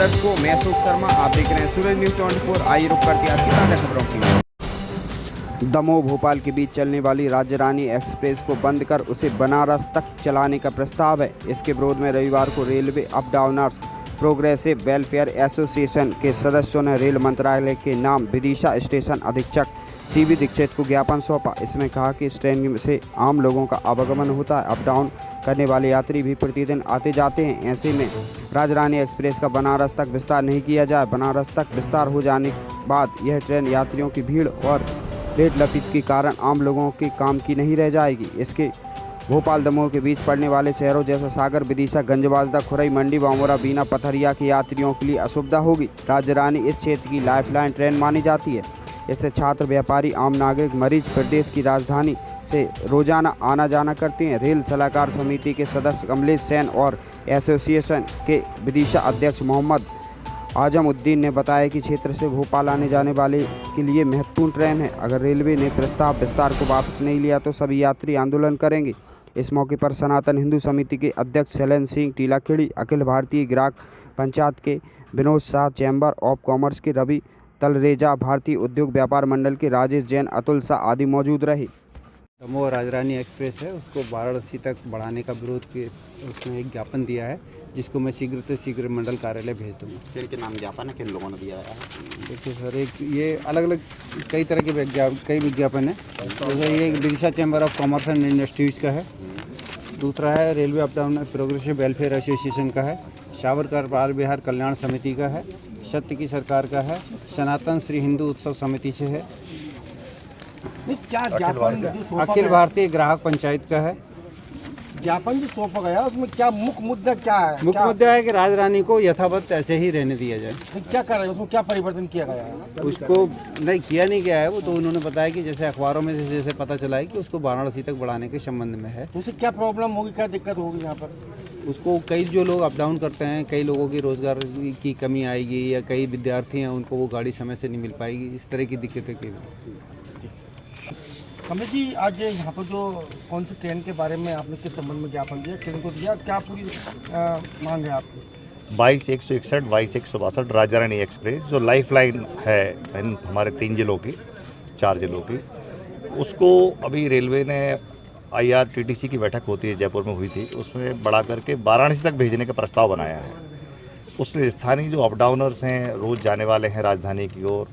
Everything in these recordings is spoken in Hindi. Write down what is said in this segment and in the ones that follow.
दर्शकों, मैं अशोक शर्मा, आप देख रहे हैं सूरज न्यूज 24। आइए रुक करते हैं आज की ताज़ा खबरों की। दमोह भोपाल के बीच चलने वाली राज्य रानी एक्सप्रेस को बंद कर उसे बनारस तक चलाने का प्रस्ताव है। इसके विरोध में रविवार को railway up downers progressive welfare association के सदस्यों ने रेल मंत्रालय के नाम विदिशा स्टेशन अधीक्षक सीवी दीक्षित को ज्ञापन सौंपा। इसमें कहा कि इस ट्रेन से आम लोगों का आवागमन होता है। अप डाउन करने वाले यात्री भी प्रतिदिन आते जाते हैं। ऐसे में राजरानी एक्सप्रेस का बनारस तक विस्तार नहीं किया जाए। बनारस तक विस्तार हो जाने के बाद यह ट्रेन यात्रियों की भीड़ और रेट लपेट के कारण आम लोगों के काम की नहीं रह जाएगी। इसके भोपाल दमोह के बीच पड़ने वाले शहरों जैसे सागर, विदिशा, गंजबाजदा, खुरई, मंडी, बामोरा, बीना, पथरिया के यात्रियों के लिए असुविधा होगी। राज्य रानी इस क्षेत्र की लाइफलाइन ट्रेन मानी जाती है। इससे छात्र, व्यापारी, आम नागरिक, मरीज प्रदेश की राजधानी से रोजाना आना जाना करते हैं। रेल सलाहकार समिति के सदस्य कमलेश सेन और एसोसिएशन के विदिशा अध्यक्ष मोहम्मद आजमुद्दीन ने बताया कि क्षेत्र से भोपाल आने जाने वाले के लिए महत्वपूर्ण ट्रेन है। अगर रेलवे ने प्रस्ताव विस्तार को वापस नहीं लिया तो सभी यात्री आंदोलन करेंगे। इस मौके पर सनातन हिंदू समिति के अध्यक्ष शैलेंद्र सिंह टीलाखेड़ी, अखिल भारतीय ग्राहक पंचायत के Vinod Shah, chamber of commerce के रवि तलरेजा, भारतीय उद्योग व्यापार मंडल के राजेश जैन, अतुल शाह आदि मौजूद रहे। दमोह राजरानी एक्सप्रेस है, उसको वाराणसी तक बढ़ाने का विरोध के उसमें एक ज्ञापन दिया है, जिसको मैं शीघ्र से शीघ्र मंडल कार्यालय भेज दूँगा। किन के नाम ज्ञापन है, किन लोगों ने दिया है? देखिए सर, एक ये अलग अलग कई तरह के कई विज्ञापन है। जैसे ये Vidisha chamber of commerce and industries का है, दूसरा है railway up down progressive welfare association का है, सावरकर बाल विहार कल्याण समिति का है, सत्य की सरकार का है, सनातन श्री हिंदू उत्सव समिति से है, क्या ज्ञापन अखिल भारतीय ग्राहक पंचायत का है। ज्ञापन जो सौंपा गया उसमें क्या मुख्य मुद्दा क्या है? मुख्य मुद्दा है कि राजरानी को यथावत ऐसे ही रहने दिया जाए। क्या कर रहे हैं, उसमें क्या परिवर्तन किया गया है? उसको नहीं किया नहीं गया है, वो तो उन्होंने बताया कि जैसे अखबारों में जैसे पता चला है कि उसको वाराणसी तक बढ़ाने के संबंध में है। तो उससे क्या प्रॉब्लम होगी, क्या दिक्कत होगी यहाँ पर? उसको कई जो लोग अप डाउन करते हैं, कई लोगों की रोज़गार की कमी आएगी, या कई विद्यार्थी हैं उनको वो गाड़ी समय से नहीं मिल पाएगी, इस तरह की दिक्कतें की। कमलेश जी, आज यहाँ पर जो कौन सी ट्रेन के बारे में आपने किस संबंध में ज्ञापन दिया, ट्रेन को दिया, क्या पूरी मांग है आपकी? 22-161, 22-162 राजरानी एक्सप्रेस जो लाइफलाइन है हमारे 3 जिलों की, 4 जिलों की, उसको अभी रेलवे ने IRTTC की बैठक होती है, जयपुर में हुई थी, उसमें बढ़ा करके वाराणसी तक भेजने का प्रस्ताव बनाया है। उससे स्थानीय जो अप डाउनर्स हैं, रोज़ जाने वाले हैं राजधानी की ओर,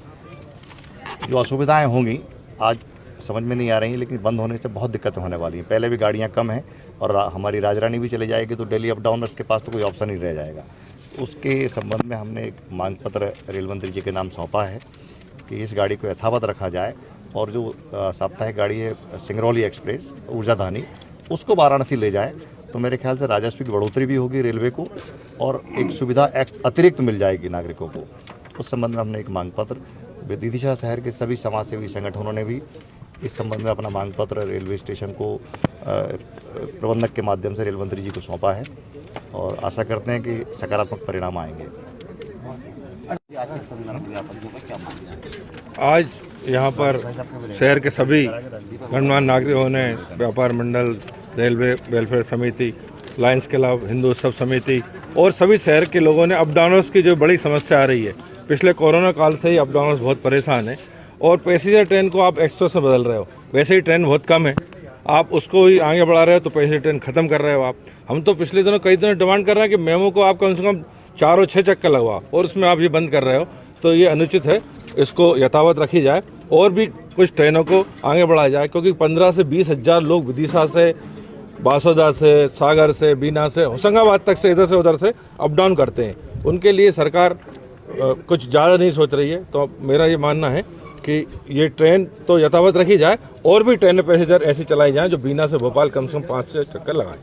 जो असुविधाएं होंगी आज समझ में नहीं आ रही, लेकिन बंद होने से बहुत दिक्कतें होने वाली हैं। पहले भी गाड़ियां कम हैं और हमारी राजरानी भी चली जाएगी तो डेली अप डाउनर्स के पास तो कोई ऑप्शन नहीं रह जाएगा। उसके संबंध में हमने एक मांग पत्र रेल मंत्री जी के नाम सौंपा है कि इस गाड़ी को यथावत रखा जाए, और जो साप्ताहिक गाड़ी है सिंगरौली एक्सप्रेस ऊर्जाधानी, उसको वाराणसी ले जाए तो मेरे ख्याल से राजस्व की बढ़ोतरी भी होगी रेलवे को, और एक सुविधा अतिरिक्त मिल जाएगी नागरिकों को। उस संबंध में हमने एक मांग पत्र, विदिशा शहर के सभी समाजसेवी संगठनों ने भी इस संबंध में अपना मांग पत्र रेलवे स्टेशन को प्रबंधक के माध्यम से रेल मंत्री जी को सौंपा है, और आशा करते हैं कि सकारात्मक परिणाम आएंगे। आज यहाँ पर शहर के सभी गणमान्य नागरिकों ने व्यापार मंडल, रेलवे वेलफेयर समिति, लायंस क्लब, हिंदू उत्सव समिति और सभी शहर के लोगों ने अप डाउनर्स की जो बड़ी समस्या आ रही है, पिछले कोरोना काल से ही अप डाउनर्स बहुत परेशान हैं, और पैसेंजर ट्रेन को आप एक्सप्रेस में बदल रहे हो। वैसे ही ट्रेन बहुत कम है, आप उसको ही आगे बढ़ा रहे हो तो पैसेंजर ट्रेन ख़त्म कर रहे हो आप। हम तो पिछले दिनों कई दिनों डिमांड कर रहे हैं कि मेमो को आप कम से कम 4 और 6 चक्कर लगवा, और उसमें आप ये बंद कर रहे हो, तो ये अनुचित है। इसको यथावत रखी जाए और भी कुछ ट्रेनों को आगे बढ़ाया जाए, क्योंकि 15 से 20 हज़ार लोग विदिशा से, बासोदा से, सागर से, बीना से, होशंगाबाद तक से, इधर से उधर से अप डाउन करते हैं। उनके लिए सरकार कुछ ज़्यादा नहीं सोच रही है। तो मेरा ये मानना है कि ये ट्रेन तो यथावत रखी जाए, और भी ट्रेनें पैसेंजर ऐसी चलाई जाएं जो बीना से भोपाल कम से कम 5 से चक्कर लगाएं।